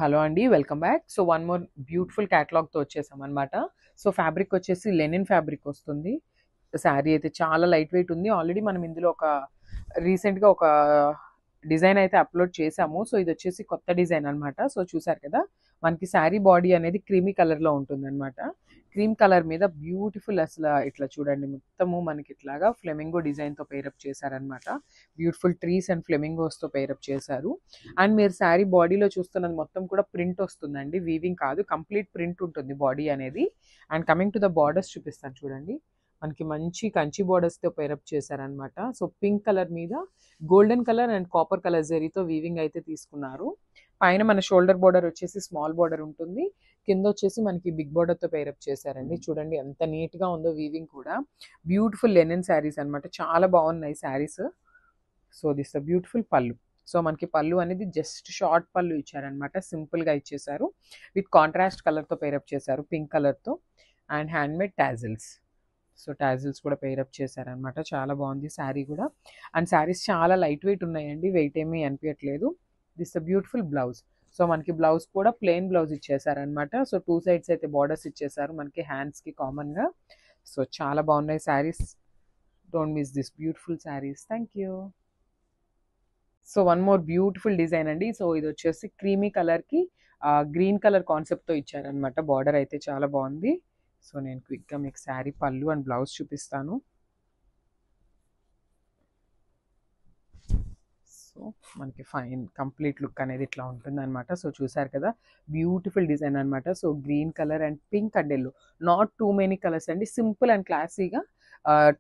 Hello అండి. Welcome back. So, one more beautiful క్యాటలాగ్‌తో వచ్చేసామనమాట. సో, ఫ్యాబ్రిక్ వచ్చేసి లెనిన్ ఫ్యాబ్రిక్ వస్తుంది. శారీ అయితే చాలా లైట్ వెయిట్ ఉంది. ఆల్రెడీ మనం ఇందులో రీసెంట్‌గా ఒక డిజైన్ అయితే అప్‌లోడ్ చేశాము. సో, ఇదొచ్చేసి కొత్త డిజైన్ అనమాట. సో, చూసారు కదా! మనకి శారీ బాడీ అనేది క్రీమీ కలర్‌లో ఉంటుందనమాట. క్రీమ్ కలర్ మీద బ్యూటిఫుల్ ఇట్లా చూడండి మొత్తము మనకిట్లాగా ఫ్లెమింగో డిజైన్‌తో పెయిరప్ చేశారనమాట. బ్యూటిఫుల్ ట్రీస్ అండ్ ఫ్లెమింగోస్‌తో పెయిరప్ చేశారు. అండ్ మీరు శారీ బాడీలో చూస్తున్నది మొత్తం కూడా ప్రింట్ వస్తుందండి. వీవింగ్ కాదు, కంప్లీట్ ప్రింట్ ఉంటుంది బాడీ అనేది. And coming to the borders చూపిస్తాను చూడండి. మనకి మంచి కంచి బార్డర్స్‌తో పెయిరప్ చేశారనమాట. సో, పింక్ కలర్ మీద golden colour and copper colour జరీతో వీవింగ్ అయితే తీసుకున్నారు. పైన మన షోల్డర్ బార్డర్ వచ్చేసి స్మాల్ బార్డర్ ఉంటుంది. కింద వచ్చేసి మనకి బిగ్ బార్డర్‌తో పెయిరప్ చేశారండి. చూడండి ఎంత నీట్‌గా ఉందో వీవింగ్ కూడా. బ్యూటిఫుల్ లెనిన్ శారీస్ అనమాట. చాలా బాగున్నాయి saris. So, this the beautiful పళ్ళు. సో, మనకి పళ్ళు అనేది జస్ట్ షార్ట్ పళ్ళు ఇచ్చారనమాట. సింపుల్‌గా ఇచ్చేశారు. విత్ కాంట్రాస్ట్ కలర్‌తో పెయిరప్ చేశారు పింక్ కలర్‌తో. And handmade tassels. So, tassels కూడా పెయిరప్ చేశారనమాట. చాలా బాగుంది శారీ కూడా. అండ్ శారీస్ చాలా లైట్ వెయిట్ ఉన్నాయండి. వెయిట్ ఏమీ అనిపించట్లేదు. This the beautiful blouse. So, మనకి బ్లౌజ్ కూడా ప్లెయిన్ బ్లౌజ్ ఇచ్చేసారనమాట. సో, 2 సైడ్స్ అయితే బార్డర్స్ ఇచ్చేసారు మనకి హ్యాండ్స్‌కి కామన్‌గా. సో, చాలా బాగున్నాయి saris. Don't miss this beautiful saris. Thank you. So, one more beautiful design అండి. సో, ఇది వచ్చేసి క్రీమీ కలర్‌కి గ్రీన్ కలర్ కాన్సెప్ట్‌తో ఇచ్చారనమాట. బార్డర్ అయితే చాలా బాగుంది. సో, నేను క్విక్‌గా మీకు శారీ పళ్ళు అండ్ బ్లౌజ్ చూపిస్తాను. సో, మనకి ఫైన్ కంప్లీట్ లుక్ అనేది ఇట్లా ఉంటుందనమాట. సో, చూసారు కదా! బ్యూటిఫుల్ డిజైన్ అనమాట. So, green colour and pink and yellow. Not too many colours అండి. సింపుల్ అండ్ క్లాసీగా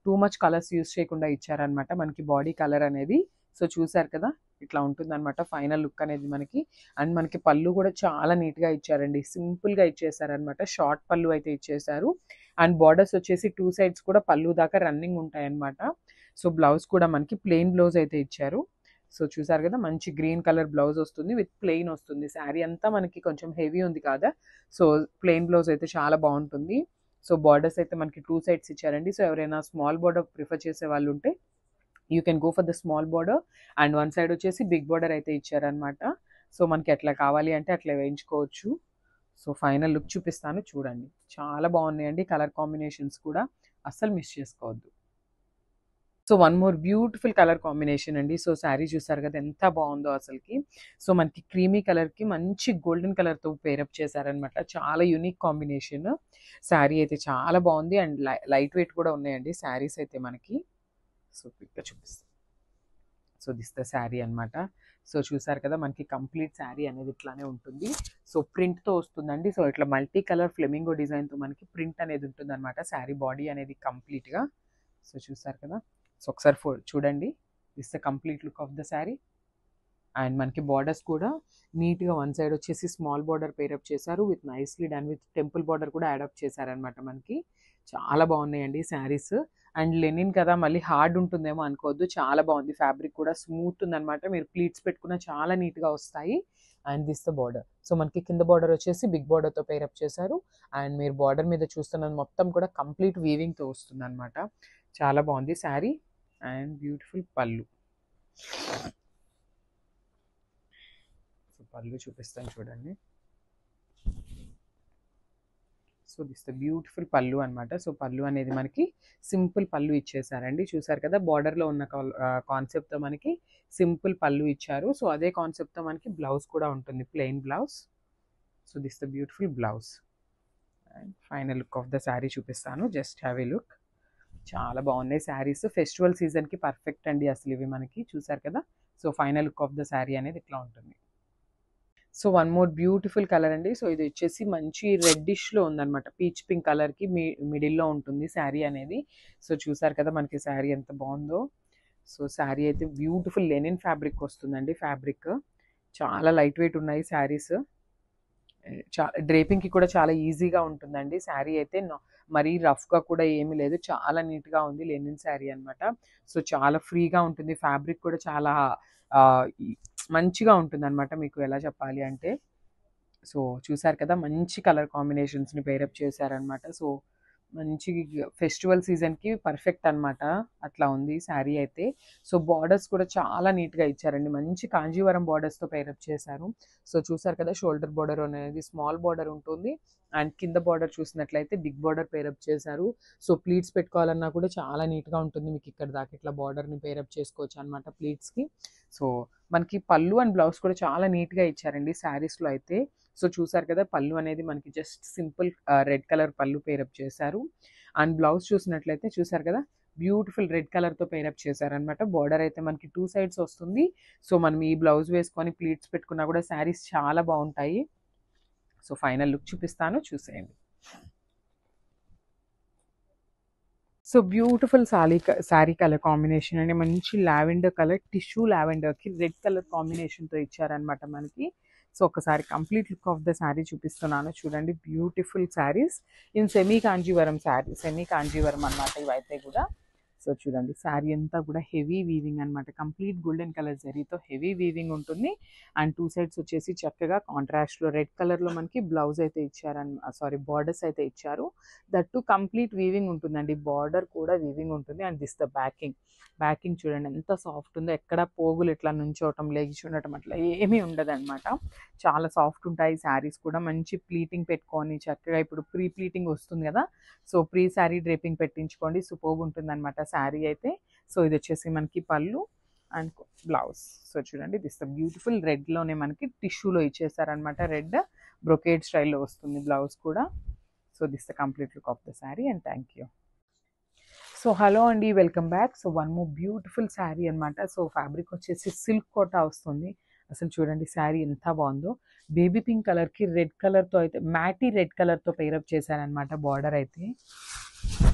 టూ మచ్ కలర్స్ యూజ్ చేయకుండా ఇచ్చారనమాట మనకి బాడీ కలర్ అనేది. సో, చూసారు కదా! ఇట్లా ఉంటుందనమాట ఫైనల్ లుక్ అనేది మనకి. అండ్ మనకి పళ్ళు కూడా చాలా నీట్‌గా ఇచ్చారండి. సింపుల్‌గా ఇచ్చేసారనమాట. షార్ట్ పళ్ళు అయితే ఇచ్చేసారు. అండ్ బార్డర్స్ వచ్చేసి 2 సైడ్స్ కూడా పళ్ళు దాకా రన్నింగ్ ఉంటాయన్నమాట. సో, బ్లౌజ్ కూడా మనకి ప్లెయిన్ బ్లౌజ్ అయితే ఇచ్చారు. సో, చూసారు కదా! మంచి గ్రీన్ కలర్ బ్లౌజ్ వస్తుంది. విత్ ప్లెయిన్ వస్తుంది. శారీ అంతా మనకి కొంచెం హెవీ ఉంది కదా! సో, ప్లెయిన్ బ్లౌజ్ అయితే చాలా బాగుంటుంది. సో, బార్డర్స్ అయితే మనకి 2 సైడ్స్ ఇచ్చారండి. సో, ఎవరైనా స్మాల్ బార్డర్ ప్రిఫర్ చేసే వాళ్ళు ఉంటే you can go for the small border. And one side వచ్చేసి బిగ్ బార్డర్ అయితే ఇచ్చారనమాట. సో, మనకి ఎట్లా కావాలి అంటే అట్లా వేయించుకోవచ్చు. సో, ఫైనల్ లుక్ చూపిస్తాను చూడండి. చాలా బాగున్నాయండి కలర్ కాంబినేషన్స్ కూడా. అస్సలు మిస్ చేసుకోవద్దు. So, one more beautiful colour combination అండి. సో, శారీ చూసారు కదా! ఎంత బాగుందో అసలకి. సో, మనకి క్రీమీ కలర్‌కి మంచి గోల్డెన్ కలర్‌తో పెయిరప్ చేశారనమాట. చాలా యూనిక్ కాంబినేషన్. శారీ అయితే చాలా బాగుంది. అండ్ లైట్ వెయిట్ కూడా ఉన్నాయండి శారీస్ అయితే మనకి. సో, క్విక్‌గా చూపిస్తాను. సో, దిస్ ద శారీ అనమాట. సో, చూసారు కదా! మనకి కంప్లీట్ శారీ అనేది ఇట్లానే ఉంటుంది. సో, ప్రింట్‌తో వస్తుందండి. సో, ఇట్లా మల్టీ కలర్ ఫ్లెమింగో డిజైన్‌తో మనకి ప్రింట్ అనేది ఉంటుందన్నమాట. శారీ బాడీ అనేది కంప్లీట్‌గా. సో, చూసారు కదా! సో, ఒకసారి చూడండి. This the complete look of the sari. And మనకి బార్డర్స్ కూడా నీట్‌గా వన్ సైడ్ వచ్చేసి స్మాల్ బార్డర్ పెయిరప్ చేశారు. With nicely done with temple border కూడా యాడప్ చేశారనమాట మనకి. చాలా బాగున్నాయండి శారీస్. అండ్ లెనిన్ కదా! మళ్ళీ హార్డ్ ఉంటుందేమో అనుకోవద్దు. చాలా బాగుంది. ఫ్యాబ్రిక్ కూడా స్మూత్ ఉందనమాట. మీరు ప్లీట్స్ పెట్టుకున్న చాలా నీట్‌గా వస్తాయి. And this the border. So, మనకి కింద బార్డర్ వచ్చేసి బిగ్ బార్డర్‌తో పెయిరప్ చేశారు. అండ్ మీరు బార్డర్ మీద చూస్తున్నది మొత్తం కూడా కంప్లీట్ వీవింగ్‌తో వస్తుందనమాట. చాలా బాగుంది శారీ. అండ్ బ్యూటిఫుల్ పళ్ళు. సో, పళ్ళు చూపిస్తాను చూడండి. సో, దిస్ ద బ్యూటిఫుల్ పళ్ళు అనమాట. సో, పళ్ళు అనేది మనకి సింపుల్ పళ్ళు ఇచ్చేసారండి. చూసారు కదా! బార్డర్‌లో ఉన్న కాన్సెప్ట్‌తో మనకి సింపుల్ పళ్ళు ఇచ్చారు. సో, అదే కాన్సెప్ట్‌తో మనకి బ్లౌజ్ కూడా ఉంటుంది. Plain blouse. So, this the beautiful blouse. And final look of the sari చూపిస్తాను. Just have a look. చాలా బాగున్నాయి శారీస్. ఫెస్టివల్ సీజన్‌కి పర్ఫెక్ట్ అండి అసలు ఇవి మనకి. చూసారు కదా! So, final look of the sari అనేది ఇట్లా ఉంటుంది. So, one more beautiful colour అండి. సో, ఇది వచ్చేసి మంచి రెడ్డిష్‌లో ఉందనమాట. పీచ్ పింక్ కలర్‌కి మిడిల్‌లో ఉంటుంది శారీ అనేది. సో, చూసారు కదా! మనకి శారీ ఎంత బాగుందో. సో, శారీ అయితే బ్యూటిఫుల్ లెనిన్ ఫ్యాబ్రిక్ వస్తుందండి ఫ్యాబ్రిక్. చాలా లైట్ వెయిట్ ఉన్నాయి శారీస్. డ్రేపింగ్‌కి కూడా చాలా ఈజీగా ఉంటుందండి. శారీ అయితే మరీ రఫ్‌గా కూడా ఏమీ లేదు. చాలా నీట్‌గా ఉంది. లెనిన్ శారీ అనమాట. సో, చాలా ఫ్రీగా ఉంటుంది. ఫ్యాబ్రిక్ కూడా చాలా ఆహ్, మంచిగా ఉంటుందనమాట. మీకు ఎలా చెప్పాలి అంటే, సో, చూసారు కదా! మంచి కలర్ కాంబినేషన్స్‌ని పెయిరప్ చేశారనమాట. సో, మంచి ఫెస్టివల్ సీజన్కి పర్ఫెక్ట్ అనమాట. అట్లా ఉంది శారీ అయితే. సో బార్డర్స్ కూడా చాలా నీట్గా ఇచ్చారండి. మంచి కాంజీవరం బార్డర్స్తో పేరప్ చేశారు. సో చూసారు కదా, షోల్డర్ బార్డర్ అనేది స్మాల్ బార్డర్ ఉంటుంది. అండ్ కింద బార్డర్ చూసినట్లయితే బిగ్ బార్డర్ పేరప్ చేశారు. సో ప్లీట్స్ పెట్టుకోవాలన్నా కూడా చాలా నీట్గా ఉంటుంది. మీకు ఇక్కడ దాకా ఇట్లా బార్డర్ని పేరప్ చేసుకోవచ్చు అనమాట ప్లీట్స్కి. సో మనకి పళ్ళు అండ్ బ్లౌజ్ కూడా చాలా నీట్గా ఇచ్చారండి శారీస్లో అయితే. సో చూసారు కదా, పళ్ళు అనేది మనకి జస్ట్ సింపుల్ రెడ్ కలర్ పళ్ళు పేరప్ చేశారు. అండ్ బ్లౌజ్ చూసినట్లయితే చూసారు కదా, బ్యూటిఫుల్ రెడ్ కలర్తో పేరప్ చేశారనమాట. బార్డర్ అయితే మనకి 2 సైడ్స్ వస్తుంది. సో మనం ఈ బ్లౌజ్ వేసుకొని ప్లీట్స్ పెట్టుకున్నా కూడా శారీస్ చాలా బాగుంటాయి. సో ఫైనల్ లుక్ చూపిస్తాను, చూసేయండి. So beautiful sari colour combination అండి. మంచి లావెండర్ కలర్, టిష్యూ లావెండర్కి రెడ్ కలర్ కాంబినేషన్తో ఇచ్చారనమాట మనకి. సో ఒకసారి complete look of the sari చూపిస్తున్నాను చూడండి. Beautiful saris in semi Kanjeevaram sari, semi Kanjeevaram అనమాట ఇవైతే కూడా. సో చూడండి, శారీ అంతా కూడా హెవీ వీవింగ్ అనమాట. కంప్లీట్ గోల్డెన్ కలర్ జరీతో హెవీ వీవింగ్ ఉంటుంది. అండ్ 2 సైడ్స్ వచ్చేసి చక్కగా కాంట్రాస్ట్లో రెడ్ కలర్లో మనకి బ్లౌజ్ అయితే బార్డర్స్ అయితే ఇచ్చారు. దట్టు కంప్లీట్ వీవింగ్ ఉంటుందండి. బార్డర్ కూడా వీవింగ్ ఉంటుంది. అండ్ దిస్ ద బ్యాకింగ్ చూడండి ఎంత సాఫ్ట్ ఉందో. ఎక్కడ పోగులు ఇట్లా నుంచోవటం, లేచి ఉండటం అట్లా ఏమీ ఉండదు అనమాట. చాలా సాఫ్ట్ ఉంటాయి శారీస్ కూడా. మంచి ప్లీటింగ్ పెట్టుకొని చక్కగా, ఇప్పుడు ప్రీ ప్లీటింగ్ వస్తుంది కదా, సో ప్రీ శారీ డ్రేపింగ్ పెట్టించుకోండి, సూపర్బ్ ఉంటుంది అనమాట శారీ అయితే. సో ఇది వచ్చేసి మనకి పళ్ళు అండ్ బ్లౌజ్. సో చూడండి, దిస్ బ్యూటిఫుల్ రెడ్లోనే మనకి టిష్యూలో ఇచ్చేసారనమాట. రెడ్ బ్రొకేడ్ స్టైల్లో వస్తుంది బ్లౌజ్ కూడా. So this the complete look of the sari and thank you. So hello అండి, welcome back. So one more beautiful sari అనమాట. సో ఫ్యాబ్రిక్ వచ్చేసి సిల్క్ కోటా వస్తుంది. అసలు చూడండి శారీ ఎంత బాగుందో. బేబీ పింక్ కలర్కి రెడ్ కలర్తో అయితే, మ్యాటీ రెడ్ కలర్తో పేరప్ చేశారనమాట. బార్డర్ అయితే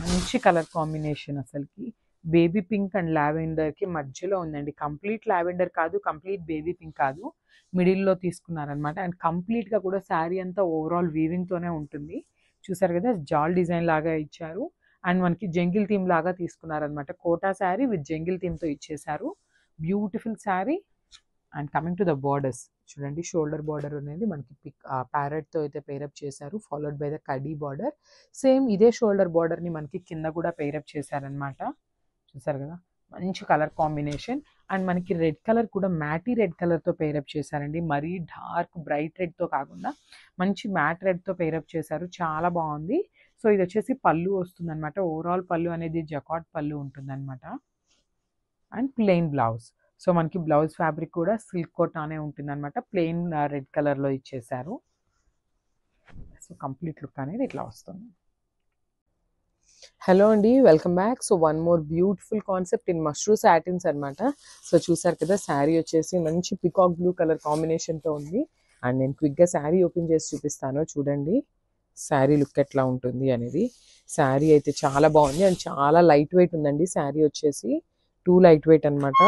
మంచి కలర్ కాంబినేషన్. అసలుకి బేబీ పింక్ అండ్ లావెండర్కి మధ్యలో ఉందండి. కంప్లీట్ లావెండర్ కాదు, కంప్లీట్ బేబీ పింక్ కాదు, మిడిల్లో తీసుకున్నారనమాట. అండ్ కంప్లీట్గా కూడా శారీ అంతా ఓవరాల్ వీవింగ్తోనే ఉంటుంది. చూసారు కదా, జాల్ డిజైన్ లాగా ఇచ్చారు. అండ్ మనకి జంగిల్ థీమ్ లాగా తీసుకున్నారనమాట. కోటా శారీ విత్ జంగిల్ థీమ్తో ఇచ్చేసారు. Beautiful sari. And coming to the borders చూడండి, షోల్డర్ బార్డర్ అనేది మనకి ప్యారెట్తో అయితే పేరప్ చేశారు, followed by the khadi border. Same ఇదే షోల్డర్ బార్డర్ని మనకి కింద కూడా పేరప్ చేశారనమాట. చూసారు కదా, మంచి కలర్ కాంబినేషన్. అండ్ మనకి రెడ్ కలర్ కూడా మ్యాటీ రెడ్ కలర్తో పేరప్ చేశారండి. మరీ డార్క్ బ్రైట్ రెడ్తో కాకుండా మంచి మ్యాట్ రెడ్తో పేరప్ చేశారు. చాలా బాగుంది. సో ఇది వచ్చేసి పళ్ళు వస్తుంది అనమాట. ఓవరాల్ పళ్ళు అనేది జకాట్ పళ్ళు ఉంటుంది అనమాట. And plain blouse. సో మనకి బ్లౌజ్ ఫ్యాబ్రిక్ కూడా సిల్క్ కోటానే ఉంటుంది అనమాట. ప్లెయిన్ రెడ్ కలర్లో ఇచ్చేసారు. సో కంప్లీట్ లుక్ అనేది ఇట్లా వస్తుంది. హలో అండి, welcome back. So one more beautiful concept in mashru satins అనమాట. సో చూసారు కదా, శారీ వచ్చేసి మంచి పికాక్ బ్లూ కలర్ కాంబినేషన్తో ఉంది. అండ్ నేను క్విక్గా శారీ ఓపెన్ చేసి చూపిస్తాను చూడండి శారీ లుక్ ఎట్లా ఉంటుంది అనేది. శారీ అయితే చాలా బాగుంది అండ్ చాలా లైట్ వెయిట్ ఉందండి. శారీ వచ్చేసి 2 లైట్ వెయిట్ అనమాట.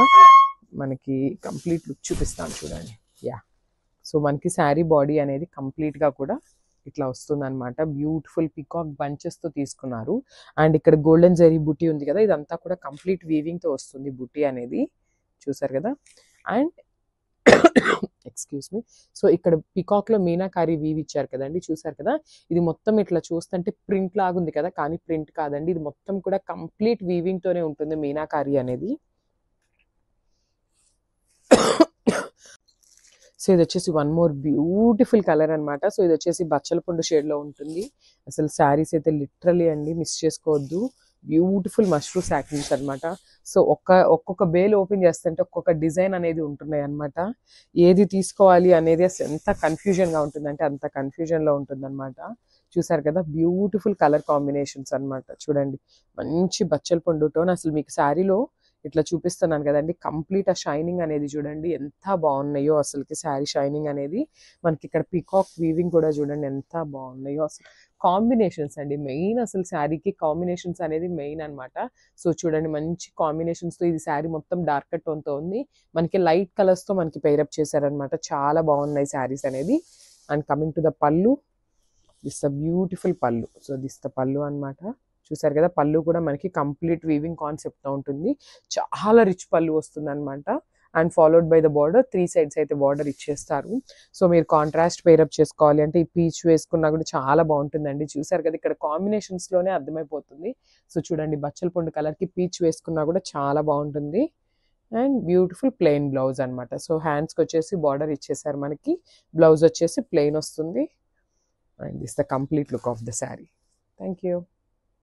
మనకి కంప్లీట్ లుక్ చూపిస్తాను చూడండి. యా, సో మనకి శారీ బాడీ అనేది కంప్లీట్గా కూడా ఇట్లా వస్తుంది అనమాట. బ్యూటిఫుల్ పికాక్ బంచెస్తో తీసుకున్నారు. అండ్ ఇక్కడ గోల్డెన్ జరీ బుట్టి ఉంది కదా, ఇదంతా కూడా కంప్లీట్ వీవింగ్తో వస్తుంది బుట్టి అనేది. చూసారు కదా. అండ్ ఎక్స్క్యూజ్ మీ, సో ఇక్కడ పికాక్లో మీనాకారి వీవ్ ఇచ్చారు కదండి, చూసారు కదా. ఇది మొత్తం ఇట్లా చూస్తుంటే ప్రింట్ లాగుంది కదా, కానీ ప్రింట్ కాదండి. ఇది మొత్తం కూడా కంప్లీట్ వీవింగ్తోనే ఉంటుంది మీనాకారి అనేది. సో ఇది వచ్చేసి వన్ మోర్ బ్యూటిఫుల్ కలర్ అనమాట. సో ఇది వచ్చేసి బచ్చల పండు షేడ్లో ఉంటుంది. అసలు శారీస్ అయితే లిటరలీ అండి మిస్ చేసుకోవద్దు. బ్యూటిఫుల్ మష్రూ సాటిన్స్ అనమాట. సో ఒక్కొక్క బేల్ ఓపెన్ చేస్తుంటే ఒక్కొక్క డిజైన్ అనేది ఉంటున్నాయి అనమాట. ఏది తీసుకోవాలి అనేది అసలు ఎంత కన్ఫ్యూజన్గా ఉంటుందంటే అంత కన్ఫ్యూజన్లో ఉంటుందన్నమాట. చూసారు కదా, బ్యూటిఫుల్ కలర్ కాంబినేషన్స్ అనమాట. చూడండి, మంచి బచ్చల పండు టోన్. అసలు మీకు శారీలో ఇట్లా చూపిస్తున్నాను కదండి, కంప్లీట్ ఆ షైనింగ్ అనేది చూడండి ఎంత బాగున్నాయో. అసలుకి శారీ షైనింగ్ అనేది మనకి ఇక్కడ పికాక్ వీవింగ్ కూడా చూడండి ఎంత బాగున్నాయో. అసలు కాంబినేషన్స్ అండి మెయిన్. అసలు శారీకి కాంబినేషన్స్ అనేది మెయిన్ అనమాట. సో చూడండి, మంచి కాంబినేషన్స్తో ఇది శారీ మొత్తం డార్క్ టోన్తో ఉంది. మనకి లైట్ కలర్స్తో మనకి పేరప్ చేశారనమాట. చాలా బాగున్నాయి శారీస్ అనేది. అండ్ కమింగ్ టు ద పళ్ళు, దిస్ ద బ్యూటిఫుల్ పళ్ళు. సో దిస్ ద పళ్ళు అనమాట. చూసారు కదా, పళ్ళు కూడా మనకి కంప్లీట్ వీవింగ్ కాన్సెప్ట్తో ఉంటుంది. చాలా రిచ్ పళ్ళు వస్తుంది అనమాట. And followed by the border 3 sides అయితే బార్డర్ ఇచ్చేస్తారు. సో మీరు కాంట్రాస్ట్ పేరప్ చేసుకోవాలి అంటే ఈ పీచ్ వేసుకున్నా కూడా చాలా బాగుంటుందండి. చూసారు కదా ఇక్కడ కాంబినేషన్స్లోనే అర్థమైపోతుంది. సో చూడండి బచ్చల పండు కలర్కి పీచ్ వేసుకున్నా కూడా చాలా బాగుంటుంది. అండ్ బ్యూటిఫుల్ ప్లెయిన్ బ్లౌజ్ అనమాట. సో హ్యాండ్స్కి వచ్చేసి బార్డర్ ఇచ్చేసారు మనకి, బ్లౌజ్ వచ్చేసి ప్లెయిన్ వస్తుంది. And this the complete look of the sari. Thank you.